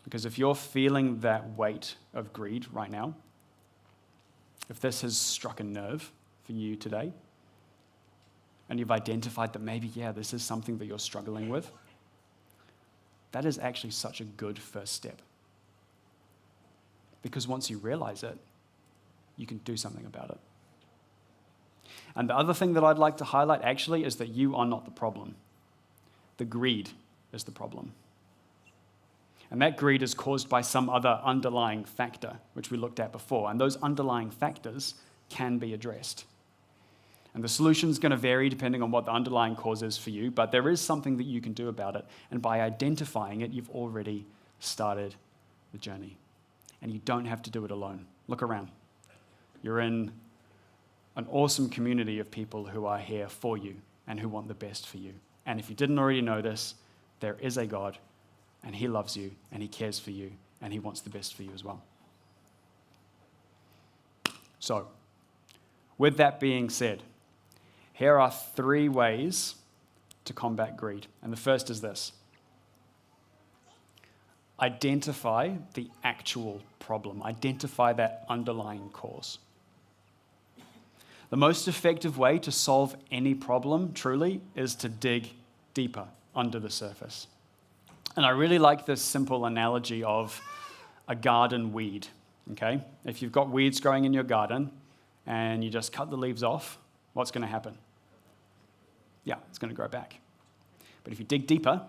[SPEAKER 6] Because if you're feeling that weight of greed right now, if this has struck a nerve for you today, and you've identified that maybe, yeah, this is something that you're struggling with, that is actually such a good first step. Because once you realize it, you can do something about it. And the other thing that I'd like to highlight actually is that you are not the problem. The greed is the problem. And that greed is caused by some other underlying factor, which we looked at before. And those underlying factors can be addressed. And the solution is going to vary depending on what the underlying cause is for you, but there is something that you can do about it. And by identifying it, you've already started the journey. And you don't have to do it alone. Look around. You're in an awesome community of people who are here for you and who want the best for you. And if you didn't already know this, there is a God, and he loves you, and he cares for you, and he wants the best for you as well. So, with that being said, Here are 3 ways to combat greed. And the first is this: identify the actual problem, identify that underlying cause. The most effective way to solve any problem, truly, is to dig deeper under the surface. And I really like this simple analogy of a garden weed, okay? If you've got weeds growing in your garden and you just cut the leaves off, what's going to happen? Yeah, it's going to grow back. But if you dig deeper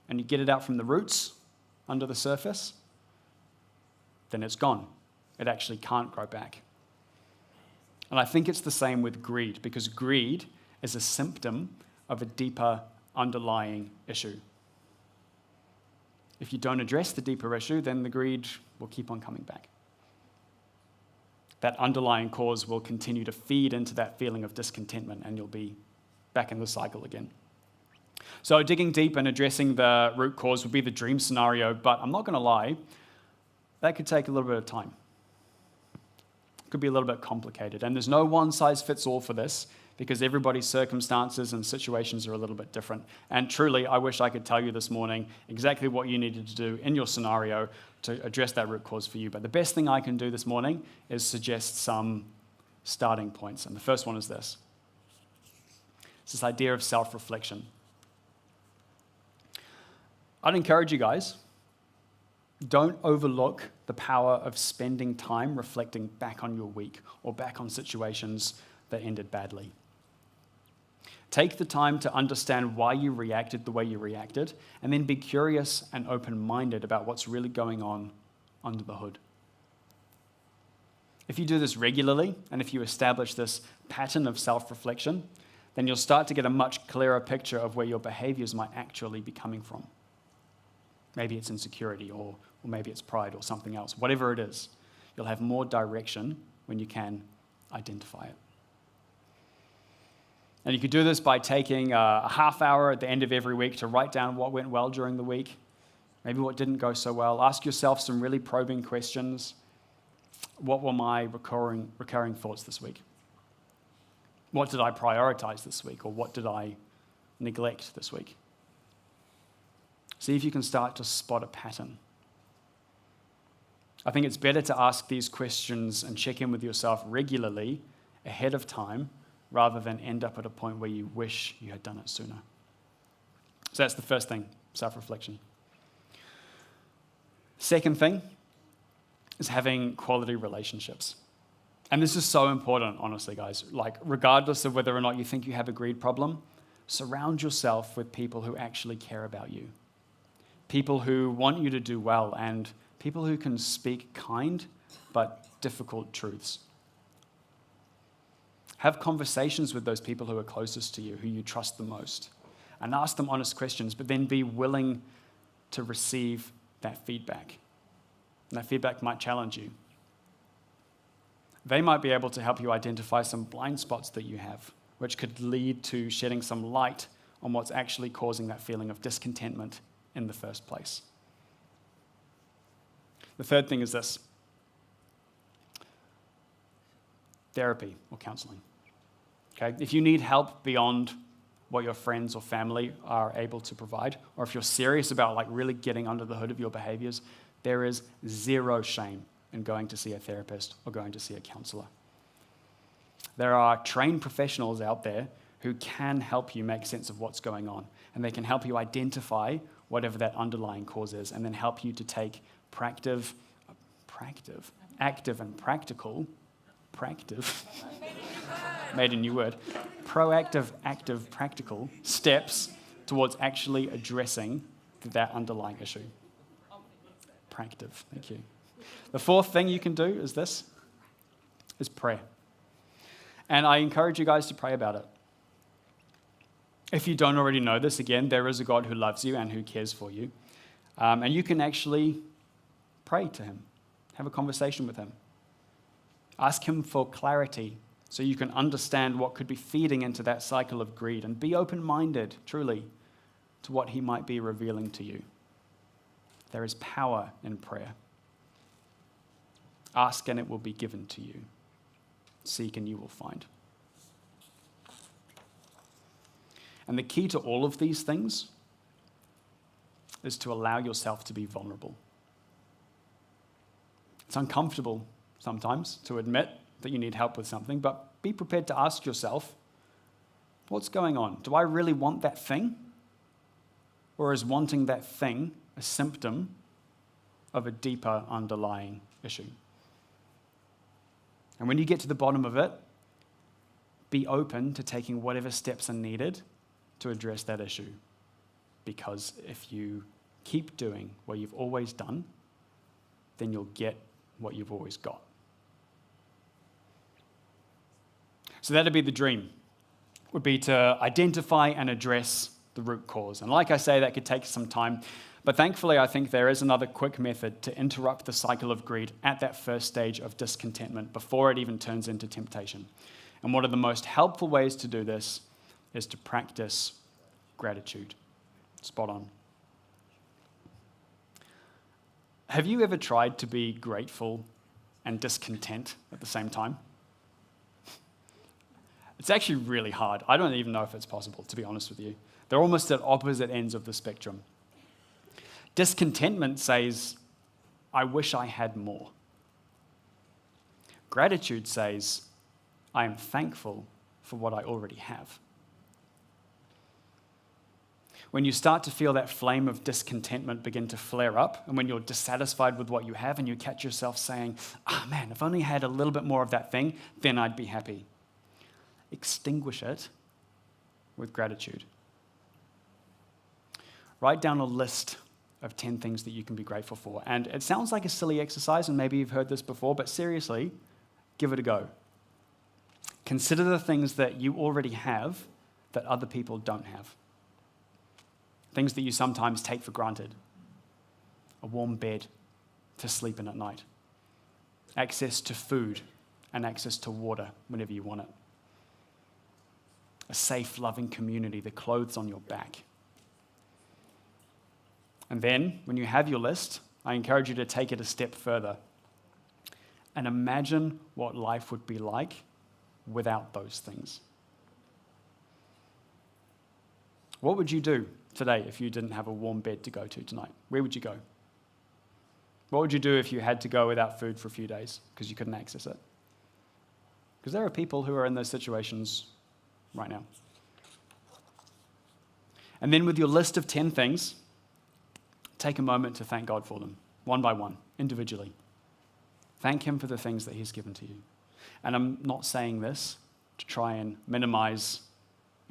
[SPEAKER 6] and you get it out from the roots under the surface, then it's gone. It actually can't grow back. And I think it's the same with greed, because greed is a symptom of a deeper underlying issue. If you don't address the deeper issue, then the greed will keep on coming back. That underlying cause will continue to feed into that feeling of discontentment, and you'll be back in the cycle again. So digging deep and addressing the root cause would be the dream scenario, but I'm not going to lie, that could take a little bit of time. It could be a little bit complicated, and there's no one-size-fits-all for this, because everybody's circumstances and situations are a little bit different. And truly, I wish I could tell you this morning exactly what you needed to do in your scenario to address that root cause for you. But the best thing I can do this morning is suggest some starting points. And the first one is this. It's this idea of self-reflection. I'd encourage you guys, don't overlook the power of spending time reflecting back on your week or back on situations that ended badly. Take the time to understand why you reacted the way you reacted, and then be curious and open-minded about what's really going on under the hood. If you do this regularly, and if you establish this pattern of self-reflection, then you'll start to get a much clearer picture of where your behaviors might actually be coming from. Maybe it's insecurity, or maybe it's pride, or something else. Whatever it is, you'll have more direction when you can identify it. And you could do this by taking a half hour at the end of every week to write down what went well during the week, maybe what didn't go so well. Ask yourself some really probing questions. What were my recurring thoughts this week? What did I prioritize this week, or what did I neglect this week? See if you can start to spot a pattern. I think it's better to ask these questions and check in with yourself regularly ahead of time, rather than end up at a point where you wish you had done it sooner. So that's the first thing, self-reflection. Second thing is having quality relationships. And this is so important, honestly, guys. Like, regardless of whether or not you think you have a greed problem, surround yourself with people who actually care about you. People who want you to do well, and people who can speak kind but difficult truths. Have conversations with those people who are closest to you, who you trust the most, and ask them honest questions, but then be willing to receive that feedback. And that feedback might challenge you. They might be able to help you identify some blind spots that you have, which could lead to shedding some light on what's actually causing that feeling of discontentment in the first place. The third thing is this: therapy or counseling. Okay? If you need help beyond what your friends or family are able to provide, or if you're serious about really getting under the hood of your behaviors, there is zero shame in going to see a therapist or going to see a counselor. There are trained professionals out there who can help you make sense of what's going on, and they can help you identify whatever that underlying cause is, and then help you to take active and practical, made a new word, proactive, active, practical steps towards actually addressing that underlying issue. Practive, thank you. The fourth thing you can do is this, is prayer. And I encourage you guys to pray about it. If you don't already know this, again, there is a God who loves you and who cares for you. And you can actually pray to him, have a conversation with him. Ask him for clarity so you can understand what could be feeding into that cycle of greed, and be open-minded, truly, to what he might be revealing to you. There is power in prayer. Ask and it will be given to you. Seek and you will find. And the key to all of these things is to allow yourself to be vulnerable. It's uncomfortable sometimes to admit that you need help with something, but be prepared to ask yourself, what's going on? Do I really want that thing? Or is wanting that thing a symptom of a deeper underlying issue? And when you get to the bottom of it, be open to taking whatever steps are needed to address that issue. Because if you keep doing what you've always done, then you'll get what you've always got. So that'd be the dream, would be to identify and address the root cause. And like I say, that could take some time. But thankfully, I think there is another quick method to interrupt the cycle of greed at that first stage of discontentment before it even turns into temptation. And one of the most helpful ways to do this is to practice gratitude. Spot on. Have you ever tried to be grateful and discontent at the same time? It's actually really hard. I don't even know if it's possible, to be honest with you. They're almost at opposite ends of the spectrum. Discontentment says, I wish I had more. Gratitude says, I am thankful for what I already have. When you start to feel that flame of discontentment begin to flare up, and when you're dissatisfied with what you have and you catch yourself saying, man, if only I had a little bit more of that thing, then I'd be happy. Extinguish it with gratitude. Write down a list of 10 things that you can be grateful for. And it sounds like a silly exercise, and maybe you've heard this before, but seriously, give it a go. Consider the things that you already have that other people don't have. Things that you sometimes take for granted. A warm bed to sleep in at night. Access to food and access to water whenever you want it. A safe, loving community, the clothes on your back. And then, when you have your list, I encourage you to take it a step further and imagine what life would be like without those things. What would you do today if you didn't have a warm bed to go to tonight? Where would you go? What would you do if you had to go without food for a few days because you couldn't access it? Because there are people who are in those situations right now. And then with your list of 10 things, take a moment to thank God for them, one by one, individually. Thank Him for the things that He's given to you. And I'm not saying this to try and minimize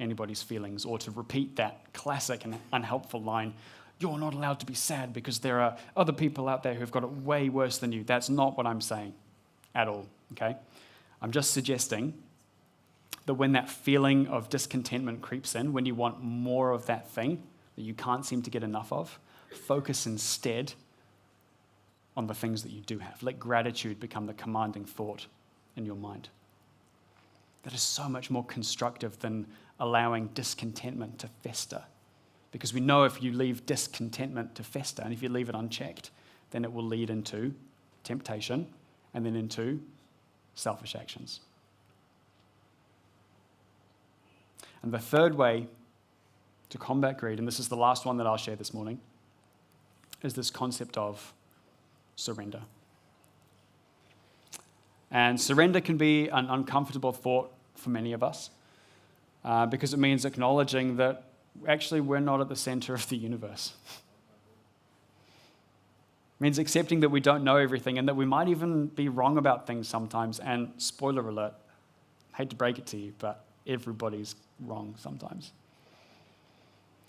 [SPEAKER 6] anybody's feelings or to repeat that classic and unhelpful line, you're not allowed to be sad because there are other people out there who've got it way worse than you. That's not what I'm saying at all, okay? I'm just suggesting that when that feeling of discontentment creeps in, when you want more of that thing that you can't seem to get enough of, focus instead on the things that you do have. Let gratitude become the commanding thought in your mind. That is so much more constructive than allowing discontentment to fester. Because we know if you leave discontentment to fester, and if you leave it unchecked, then it will lead into temptation and then into selfish actions. And the third way to combat greed, and this is the last one that I'll share this morning, is this concept of surrender. And surrender can be an uncomfortable thought for many of us because it means acknowledging that actually we're not at the center of the universe. It means accepting that we don't know everything and that we might even be wrong about things sometimes. And spoiler alert, I hate to break it to you, but everybody's wrong sometimes.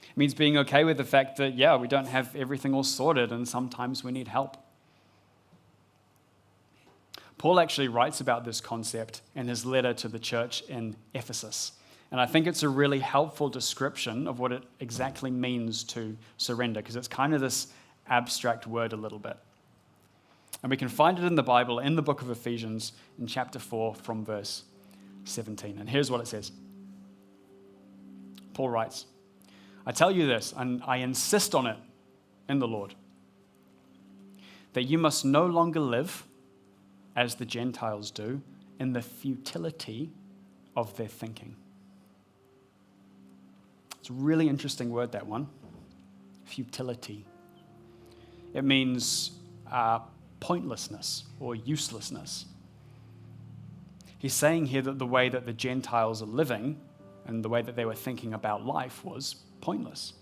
[SPEAKER 6] It means being okay with the fact that, we don't have everything all sorted and sometimes we need help. Paul actually writes about this concept in his letter to the church in Ephesus. And I think it's a really helpful description of what it exactly means to surrender, because it's kind of this abstract word a little bit. And we can find it in the Bible, in the book of Ephesians, in chapter 4 from verse 17. And here's what it says. Paul writes, I tell you this, and I insist on it in the Lord, that you must no longer live as the Gentiles do in the futility of their thinking. Let's It's a really interesting word, that one. Futility. It means pointlessness or uselessness. He's saying here that the way that the Gentiles are living and the way that they were thinking about life was pointless,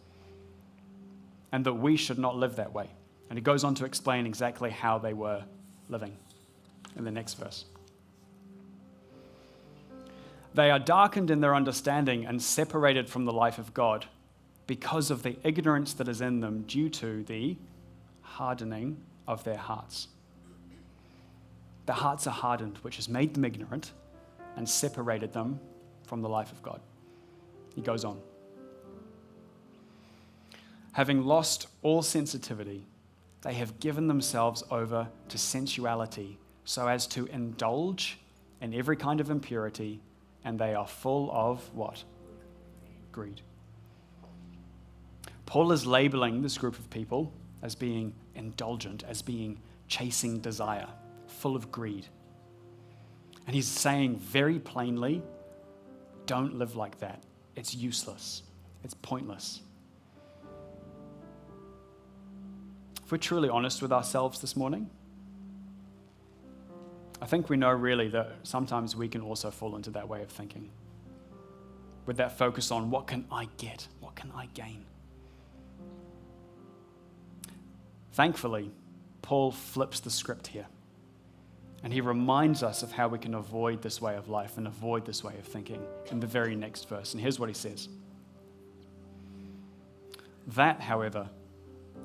[SPEAKER 6] and that we should not live that way. And he goes on to explain exactly how they were living in the next verse. They are darkened in their understanding and separated from the life of God because of the ignorance that is in them due to the hardening of their hearts. Their hearts are hardened, which has made them ignorant and separated them from the life of God. He goes on. Having lost all sensitivity, they have given themselves over to sensuality so as to indulge in every kind of impurity, and they are full of what? Greed. Paul is labeling this group of people as being indulgent, as being chasing desire, full of greed. And he's saying very plainly, don't live like that. It's useless. It's pointless. If we're truly honest with ourselves this morning, I think we know really that sometimes we can also fall into that way of thinking, with that focus on what can I get? What can I gain? Thankfully, Paul flips the script here, and he reminds us of how we can avoid this way of life and avoid this way of thinking in the very next verse. And here's what he says. That, however,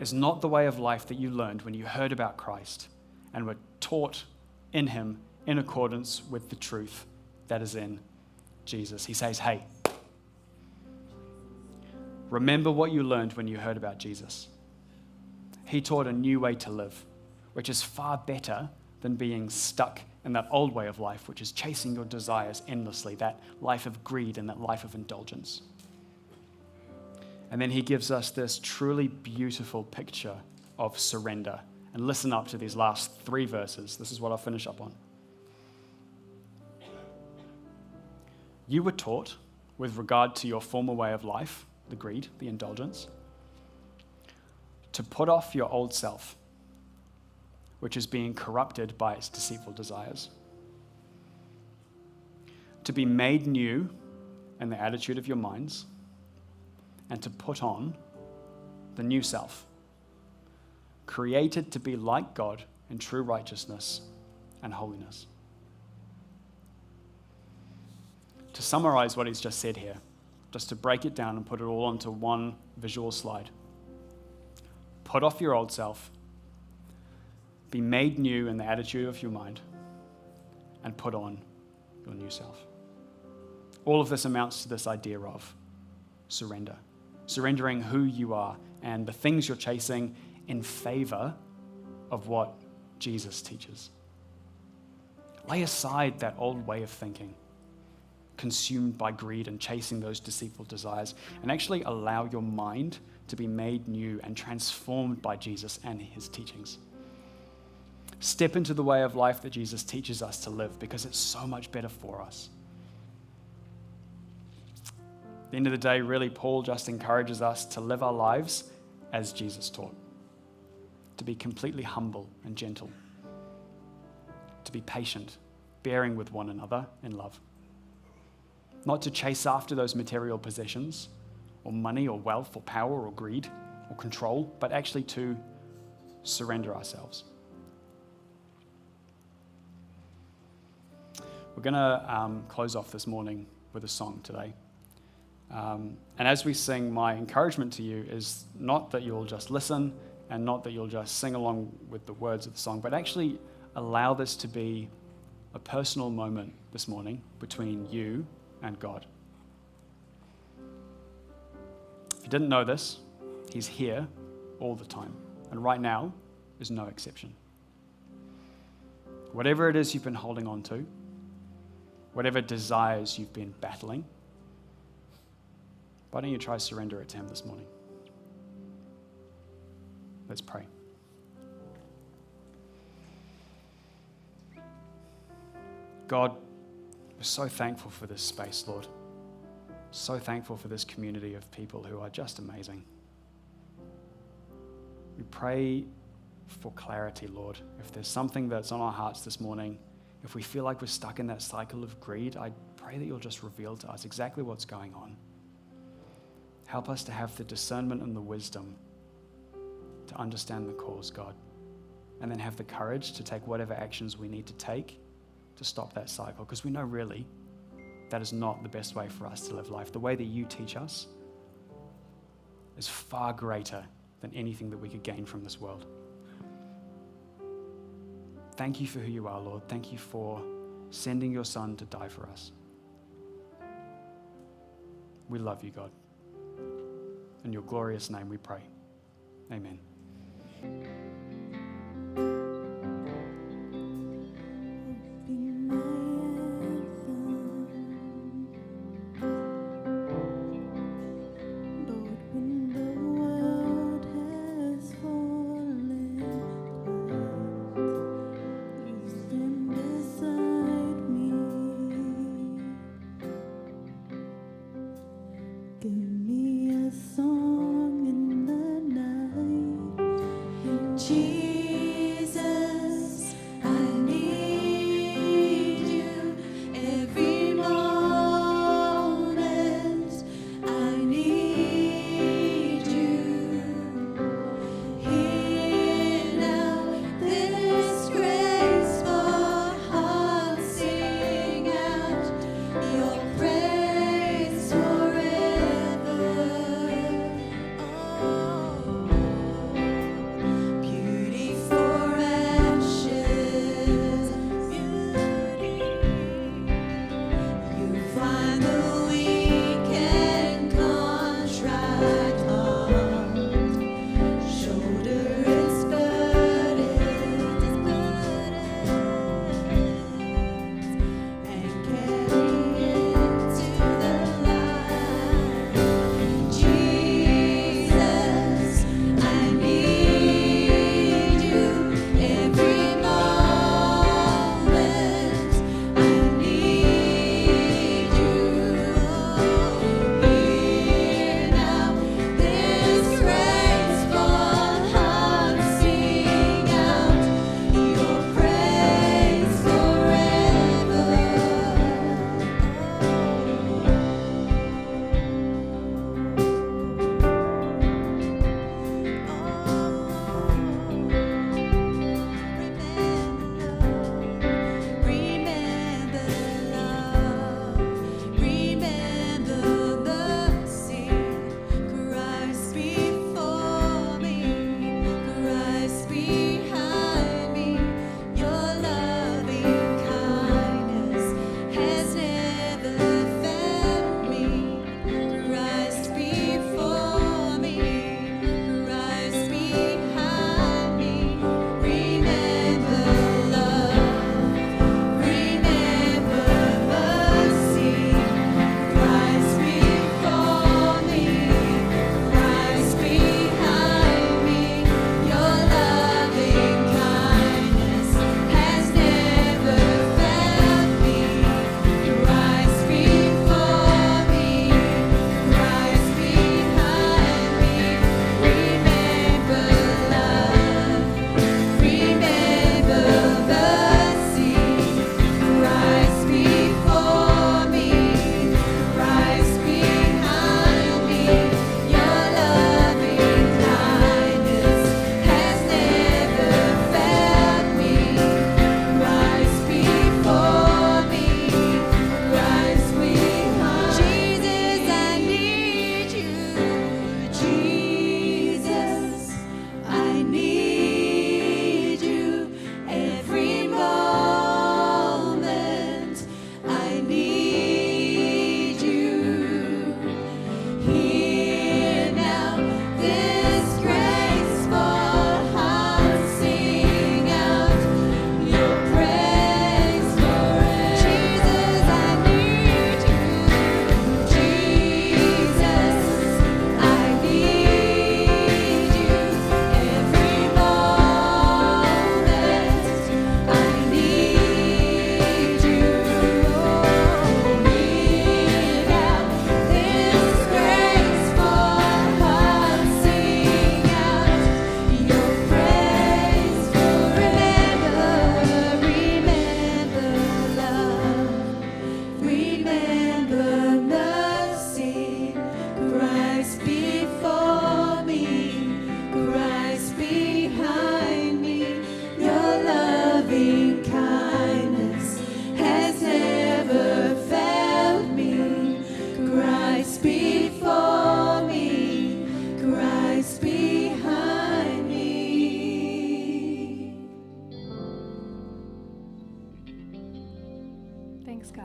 [SPEAKER 6] is not the way of life that you learned when you heard about Christ and were taught in him in accordance with the truth that is in Jesus. He says, hey, remember what you learned when you heard about Jesus. He taught a new way to live, which is far better than being stuck in that old way of life, which is chasing your desires endlessly, that life of greed and that life of indulgence. And then he gives us this truly beautiful picture of surrender. And listen up to these last 3 verses. This is what I'll finish up on. You were taught, with regard to your former way of life, the greed, the indulgence, to put off your old self, which is being corrupted by its deceitful desires, to be made new in the attitude of your minds, and to put on the new self, created to be like God in true righteousness and holiness. To summarize what he's just said here, just to break it down and put it all onto one visual slide. Put off your old self, be made new in the attitude of your mind, and put on your new self. All of this amounts to this idea of surrender. Surrendering who you are and the things you're chasing in favor of what Jesus teaches. Lay aside that old way of thinking, consumed by greed and chasing those deceitful desires, and actually allow your mind to be made new and transformed by Jesus and his teachings. Step into the way of life that Jesus teaches us to live, because it's so much better for us. At the end of the day, really, Paul just encourages us to live our lives as Jesus taught, to be completely humble and gentle, to be patient, bearing with one another in love, not to chase after those material possessions or money or wealth or power or greed or control, but actually to surrender ourselves. We're going to close off this morning with a song today. And as we sing, my encouragement to you is not that you'll just listen and not that you'll just sing along with the words of the song, but actually allow this to be a personal moment this morning between you and God. If you didn't know this, he's here all the time. And right now is no exception. Whatever it is you've been holding on to, whatever desires you've been battling, why don't you try surrender it to him this morning? Let's pray. God, we're so thankful for this space, Lord. So thankful for this community of people who are just amazing. We pray for clarity, Lord. If there's something that's on our hearts this morning, if we feel like we're stuck in that cycle of greed, I pray that you'll just reveal to us exactly what's going on. Help us to have the discernment and the wisdom to understand the cause, God, and then have the courage to take whatever actions we need to take to stop that cycle, because we know really that is not the best way for us to live life. The way that you teach us is far greater than anything that we could gain from this world. Thank you for who you are, Lord. Thank you for sending your Son to die for us. We love you, God. In your glorious name we pray. Amen.
[SPEAKER 4] Be my anthem, Lord, when the world has fallen quiet, you stand beside me. Give me a song in the night, Jesus, I need you every moment. I need you. Hear now this graceful heart sing out your praise forever. Oh, beautiful.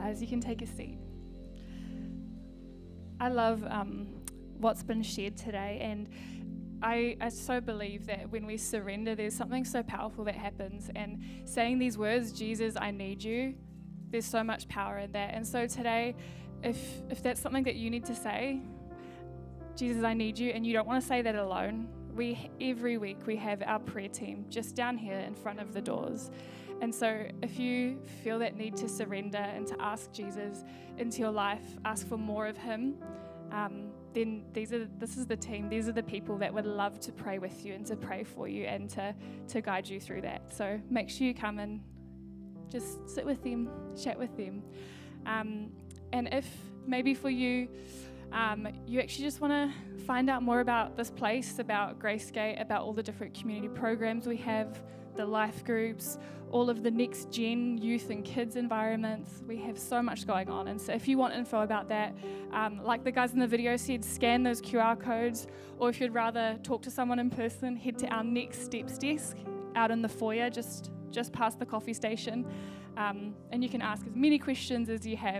[SPEAKER 2] guys, you can take a seat. I love what's been shared today, and I so believe that when we surrender, there's something so powerful that happens. And saying these words, Jesus, I need you, there's so much power in that. And so today, if that's something that you need to say, Jesus, I need you, and you don't want to say that alone, every week we have our prayer team just down here in front of the doors. And so if you feel that need to surrender and to ask Jesus into your life, ask for more of him, then this is the team. These are the people that would love to pray with you and to pray for you and to guide you through that. So make sure you come and just sit with them, chat with them. And if maybe for you, you actually just want to find out more about this place, about Gracegate, about all the different community programs we have, the life groups, all of the next gen youth and kids environments. We have so much going on. And so if you want info about that, like the guys in the video said, scan those QR codes, or if you'd rather talk to someone in person, head to our Next Steps desk out in the foyer, just past the coffee station. And you can ask as many questions as you have